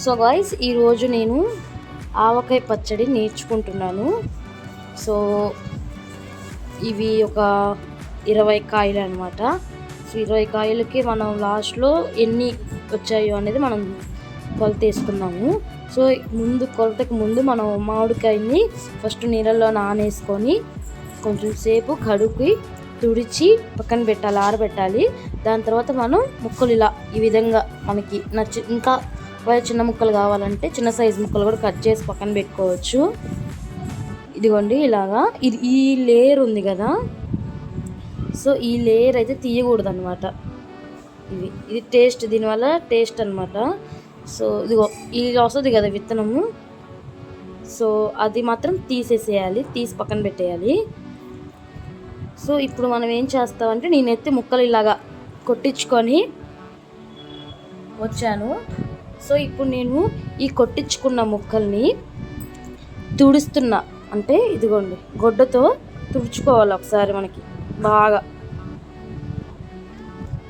So guys, ఈరోజు నేను ఆవకాయ పచ్చడి నేర్చుకుంటున్నాను. సో ఇవి ఒక 20 కాయలు అనమాట. సో 20 కాయలకి మనం లాస్ట్లో ఎన్ని వచ్చాయో అనేది మనం కొలత వేసుకున్నాము. సో కొలతకు ముందు మనం మామిడికాయని ఫస్ట్ నీళ్ళల్లో నానేసుకొని కొంచెం సేపు కడుక్కి తుడిచి పక్కన పెట్టాలి, ఆరబెట్టాలి. దాని తర్వాత మనం ముక్కలు ఇలా ఈ విధంగా మనకి ఇంకా చిన్న ముక్కలు కావాలంటే చిన్న సైజు ముక్కలు కూడా కట్ చేసి పక్కన పెట్టుకోవచ్చు. ఇదిగోండి ఇలాగా. ఈ లేయర్ ఉంది కదా, సో ఈ లేయర్ అయితే తీయకూడదు అనమాట. ఇది టేస్ట్, దీనివల్ల టేస్ట్ అనమాట. సో ఇదిగో ఇది వస్తుంది కదా విత్తనము, సో అది మాత్రం తీసేసేయాలి, తీసి పక్కన పెట్టేయాలి. సో ఇప్పుడు మనం ఏం చేస్తామంటే, నేనైతే ముక్కలు ఇలాగా కొట్టించుకొని వచ్చాను. సో ఇప్పుడు నేను ఈ కొట్టించుకున్న ముక్కల్ని తుడుస్తున్నా. అంటే ఇదిగోండి, గొడ్డతో తుడుచుకోవాలి ఒకసారి మనకి బాగా,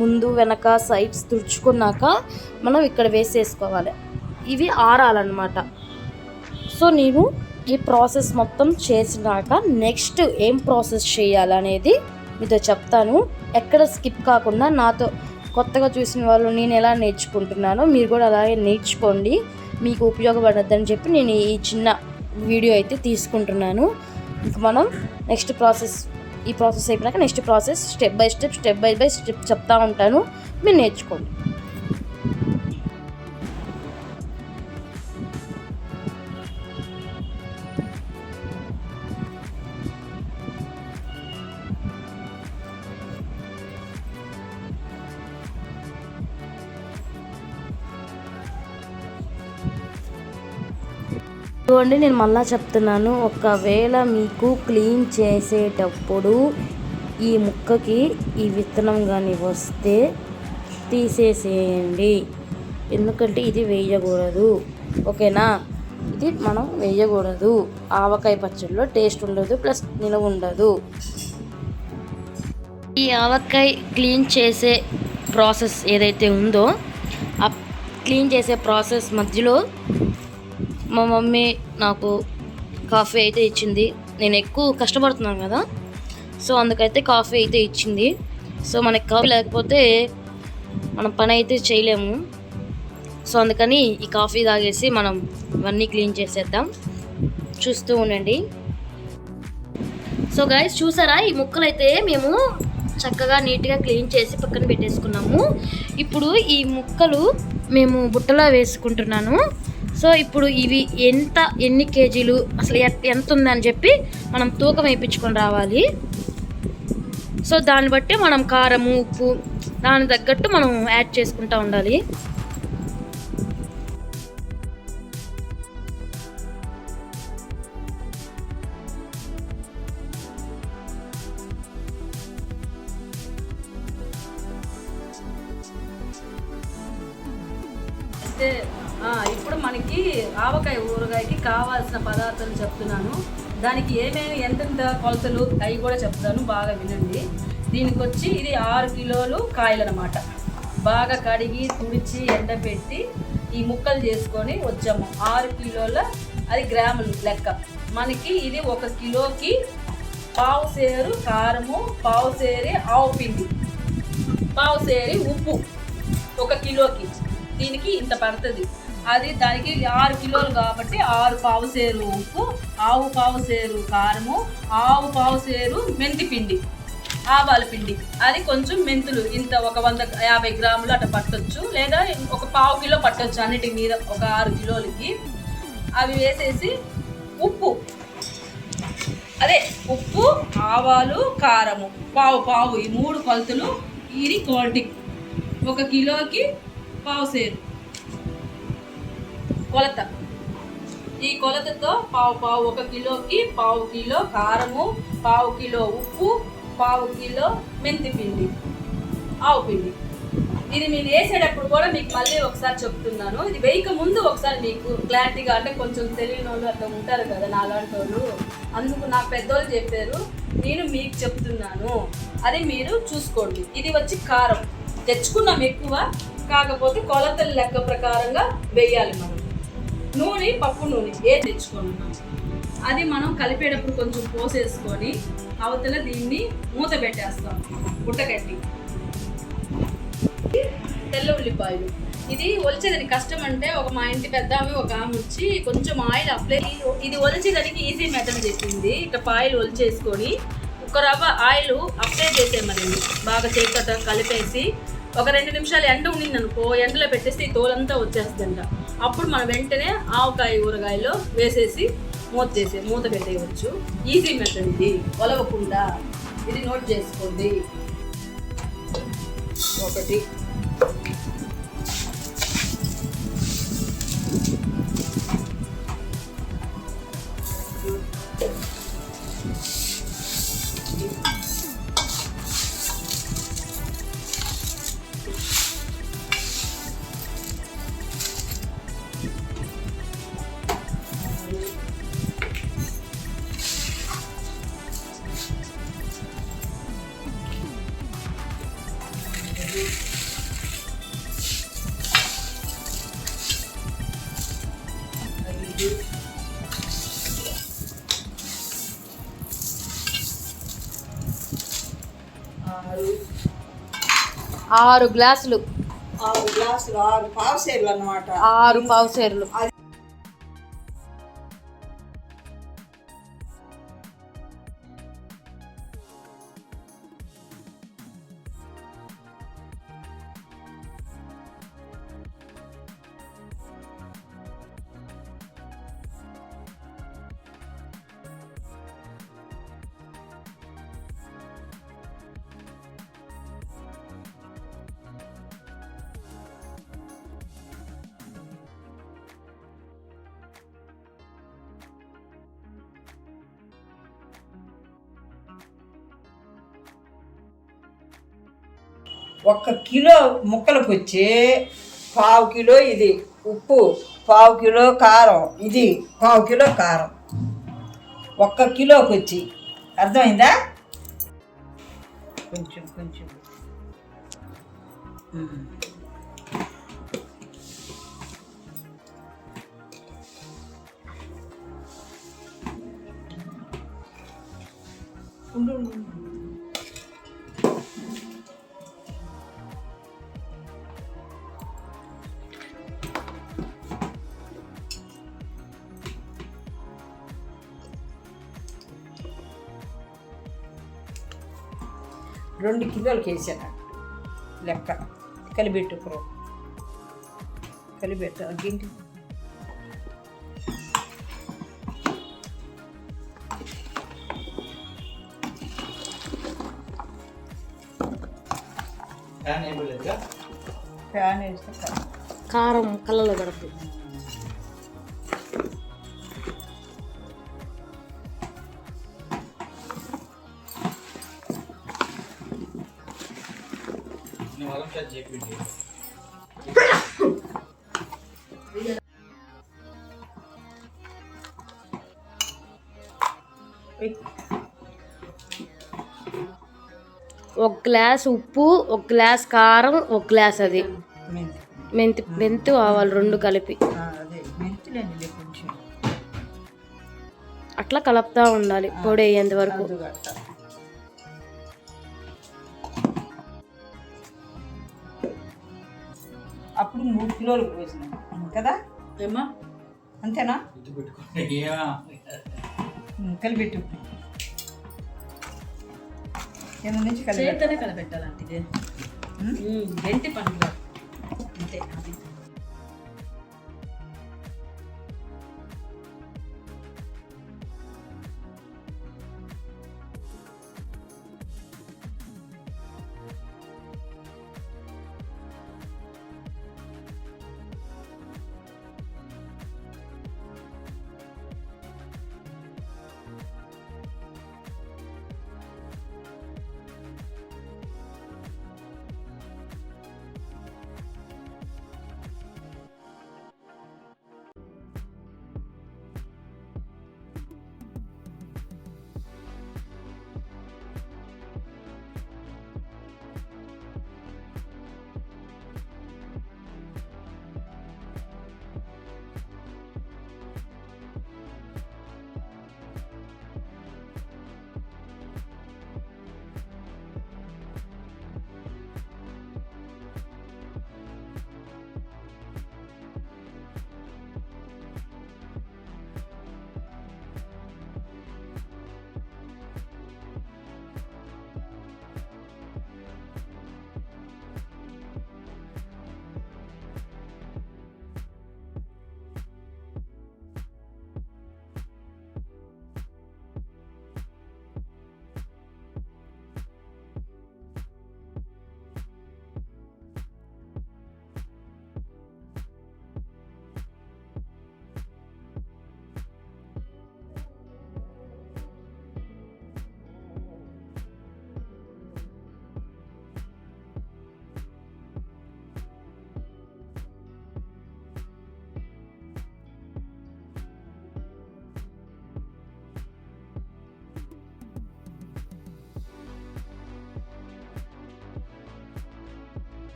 ముందు వెనక సైడ్స్ తుడుచుకున్నాక మనం ఇక్కడ వేసేసుకోవాలి. ఇవి ఆరాలన్నమాట. సో నేను ఈ ప్రాసెస్ మొత్తం చేసినాక నెక్స్ట్ ఏం ప్రాసెస్ చేయాలనేది మీతో చెప్తాను. ఎక్కడ స్కిప్ కాకుండా నాతో కొత్తగా చూసిన వాళ్ళు నేను ఎలా నేర్చుకుంటున్నానో మీరు కూడా అలాగే నేర్చుకోండి, మీకు ఉపయోగపడద్దని చెప్పి నేను ఈ చిన్న వీడియో అయితే తీసుకుంటున్నాను. ఇంక మనం నెక్స్ట్ ప్రాసెస్, ఈ ప్రాసెస్ అయిపోయినాక next process step by step చెప్తా ఉంటాను, మీరు నేర్చుకోండి. చూడండి, నేను మళ్ళీ చెప్తున్నాను, ఒకవేళ మీకు క్లీన్ చేసేటప్పుడు ఈ ముక్కకి ఈ విత్తనం కానీ వస్తే తీసేసేయండి, ఎందుకంటే ఇది వేయకూడదు. ఓకేనా? ఇది మనం వేయకూడదు. ఆవకాయ పచ్చడిలో టేస్ట్ ఉండదు, ప్లస్ నిలవ ఉండదు. ఈ ఆవకాయ క్లీన్ చేసే ప్రాసెస్ ఏదైతే ఉందో, ఆ క్లీన్ చేసే ప్రాసెస్ మధ్యలో మా మమ్మీ నాకు కాఫీ అయితే ఇచ్చింది. నేను ఎక్కువ కష్టపడుతున్నాను కదా, సో అందుకైతే కాఫీ అయితే ఇచ్చింది. సో మనకి కాఫీ లేకపోతే మనం పని అయితే చేయలేము. సో అందుకని ఈ కాఫీ తాగేసి మనం ఇవన్నీ క్లీన్ చేసేద్దాం. చూస్తూ ఉండండి. సో గైస్, చూసారా, ఈ ముక్కలు అయితే మేము చక్కగా నీట్గా క్లీన్ చేసి పక్కన పెట్టేసుకున్నాము. ఇప్పుడు ఈ ముక్కలు మేము బుట్టలో వేసుకుంటున్నాను. సో ఇప్పుడు ఇవి ఎన్ని కేజీలు, అసలు ఎంత ఉందని చెప్పి మనం తూకం వేయించుకొని రావాలి. సో దాన్ని బట్టి మనం కారము, ఉప్పు దాని తగ్గట్టు మనం యాడ్ చేసుకుంటూ ఉండాలి. ఇప్పుడు మనకి ఆవకాయ ఊరగాయకి కావాల్సిన పదార్థాలు చెప్తున్నాను. దానికి ఏమేమి ఎంతెంత కొలతలు అవి కూడా చెప్తాను, బాగా వినండి. దీనికి వచ్చి ఇది 6 కిలోలు కాయలు అనమాట. బాగా కడిగి తుడిచి ఎండబెట్టి ఈ ముక్కలు చేసుకొని వచ్చాము. 6 కిలోల అది గ్రాములు లెక్క. మనకి ఇది 1 కిలోకి పావు సేరు కారము, పావు సేరి ఆవు పిండి, పావు సేరి ఉప్పు 1 కిలోకి. దీనికి ఇంత పడుతుంది. అది దానికి 6 కిలోలు కాబట్టి 6 పావు సేరు ఉప్పు, ఆవు పావు సేరు కారము, ఆవు పావు సేరు మెంతి పిండి, ఆవాల పిండి. అది కొంచెం మెంతులు ఇంత ఒక 150 గ్రాములు అట్లా పట్టొచ్చు, లేదా ఒక పావు కిలో పట్టొచ్చు అన్నిటి మీద. ఒక 6 కిలోలకి అవి వేసేసి ఉప్పు, అదే ఉప్పు, ఆవాలు, కారము పావు ఈ 3 కొలతలు. ఇది క్వాంటిటీ 1 కిలోకి పావు సేరు కొలత. ఈ కొలతతో పావు 1 కిలోకి పావు కిలో కారము, పావు కిలో ఉప్పు, పావు కిలో మెంతి పిండి, ఆవు పిండి. ఇది మీరు వేసేటప్పుడు కూడా మీకు మళ్ళీ ఒకసారి చెప్తున్నాను. ఇది వేయక ముందు ఒకసారి మీకు క్లారిటీగా, అంటే కొంచెం తెలియని వాళ్ళు అట్లా ఉంటారు కదా నాలాంటి వాళ్ళు, అందుకు నా పెద్దోళ్ళు చెప్పారు, నేను మీకు చెప్తున్నాను. అది మీరు చూసుకోండి. ఇది వచ్చి కారం తెచ్చుకున్నాం ఎక్కువ, కాకపోతే కొలతల లెక్క ప్రకారంగా వేయాలి మనం. నూనె, పప్పు నూనె ఏది తెచ్చుకున్నాం అది మనం కలిపేటప్పుడు కొంచెం పోసేసుకొని అవతల దీన్ని మూత పెట్టేస్తాం గుట్టకట్టి. తెల్ల ఉల్లిపాయలు ఇది ఒలిచేదానికి కష్టం అంటే మా ఇంటి పెద్ద ఒక ఆమె వచ్చి కొంచెం ఆయిల్ అప్లై, ఇది ఒలిచేదానికి ఈజీ మెథడ్ చెప్పింది. ఇట్లా ఆయిల్ ఒలిచేసుకొని ఒక రవ్వ ఆయిల్ అప్లై చేసేయమనండి, బాగా చేతితో కలిపేసి ఒక 2 నిమిషాలు ఎండ ఉండింది అనుకో, ఎండలో పెట్టేస్తే ఈ తోలంతా వచ్చేస్తుందంట. అప్పుడు మనం వెంటనే ఆవకాయ ఊరగాయలో వేసేసి మూత పెట్టేయవచ్చు. ఈజీ మెథడ్ ఇది, ఒలవకుండా. ఇది నోట్ చేసుకోండి. 1 6 గ్లాసులు 6 పావుసేర్లు అన్నమాట. 6 పావుసేర్లు. ఒక కిలో ముక్కలకు వచ్చి 1/2 కిలో ఇది ఉప్పు, 1/2 కిలో కారం, ఇది 1/2 కిలో కారం. 1 కిలోకి వచ్చి అర్థమైందా? కొంచెం కొంచెం ఉండు. 2 కిలోలకి వేసాను లెక్క. కలిపెట్టు గింటి. ఫ్యాన్ వేస్తే కారం కళ్ళలో పడద్దు. ఒక గ్లాస్ ఉప్పు, 1 గ్లాస్ కారం, 1 గ్లాస్ అది మెంతి ఆవాలు 2 కలిపి అట్లా కలుపుతూ ఉండాలి పొడి అయ్యేంత వరకు. అప్పుడు 3 కిలోలు పోసినాం కదా ఏమా, అంతేనా? కలిపెట్టు. నుంచి చేతనే కలపెట్టాలంటే ఇది గంటి పండుగ అంతే. అది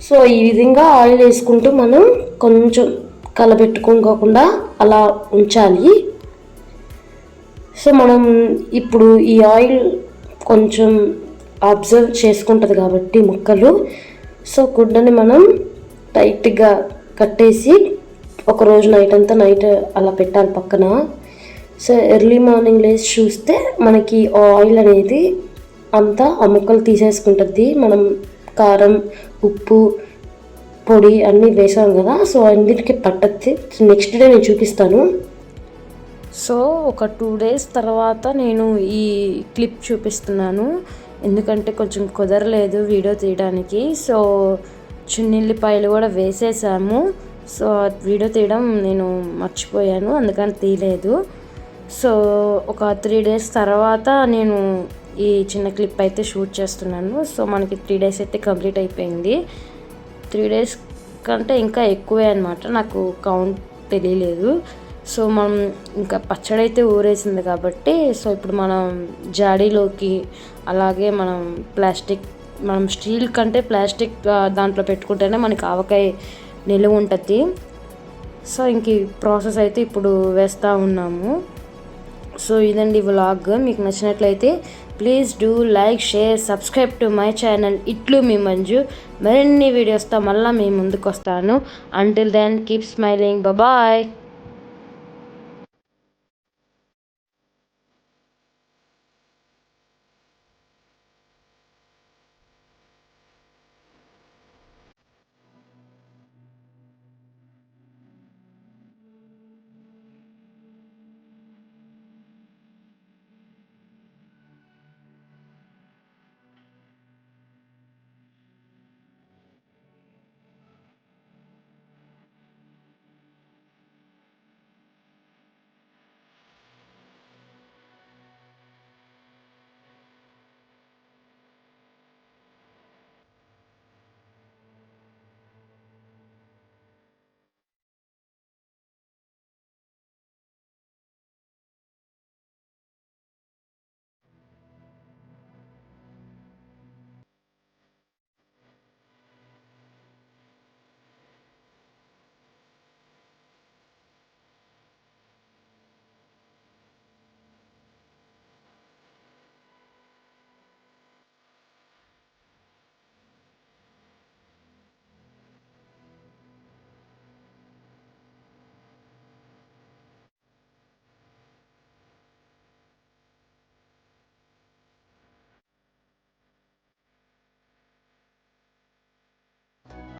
సో ఈ విధంగా ఆయిల్ వేసుకుంటూ మనం కొంచెం కలబెట్టుకోకుండా అలా ఉంచాలి. సో మనం ఇప్పుడు ఈ ఆయిల్ కొంచెం అబ్జర్వ్ చేసుకుంటుంది కాబట్టి ముక్కలు, సో గుడ్డని మనం టైట్గా కట్టేసి ఒకరోజు నైట్ అలా పెట్టాలి పక్కన. సో ఎర్లీ మార్నింగ్ లేచి చూస్తే మనకి ఆయిల్ అనేది అంతా ఆ ముక్కలు తీసేసుకుంటుంది. మనం కారం, ఉప్పు, పొడి అన్నీ వేసాం కదా, సో అన్నిటికీ పట్టద్ది. నెక్స్ట్ డే నేను చూపిస్తాను. సో ఒక 2 days తర్వాత నేను ఈ క్లిప్ చూపిస్తున్నాను, ఎందుకంటే కొంచెం కుదరలేదు వీడియో తీయడానికి. సో చున్నిల్లిపాయలు కూడా వేసేసాము. సో వీడియో తీయడం నేను మర్చిపోయాను, అందుకని తీయలేదు. సో ఒక 3 days తర్వాత నేను ఈ చిన్న క్లిప్ అయితే షూట్ చేస్తున్నాను. సో మనకి 3 days అయితే కంప్లీట్ అయిపోయింది. 3 days కంటే ఇంకా ఎక్కువే అనమాట, నాకు కౌంట్ తెలియలేదు. సో మనం ఇంకా పచ్చడి అయితే ఊరేసింది కాబట్టి, సో ఇప్పుడు మనం జాడీలోకి, అలాగే మనం స్టీల్ కంటే ప్లాస్టిక్ దాంట్లో పెట్టుకుంటేనే మనకి ఆవకాయ నిలువ ఉంటుంది. సో ఇంక ఈ ప్రాసెస్ అయితే ఇప్పుడు వేస్తూ ఉన్నాము. సో ఇదండి వ్లాగ్. మీకు నచ్చినట్లయితే please do like, share, subscribe to my channel ఇట్లు మీ మంజు. మరిన్ని వీడియోస్తో మళ్ళీ మీ ముందుకు వస్తాను. Until then keep smiling. Bye.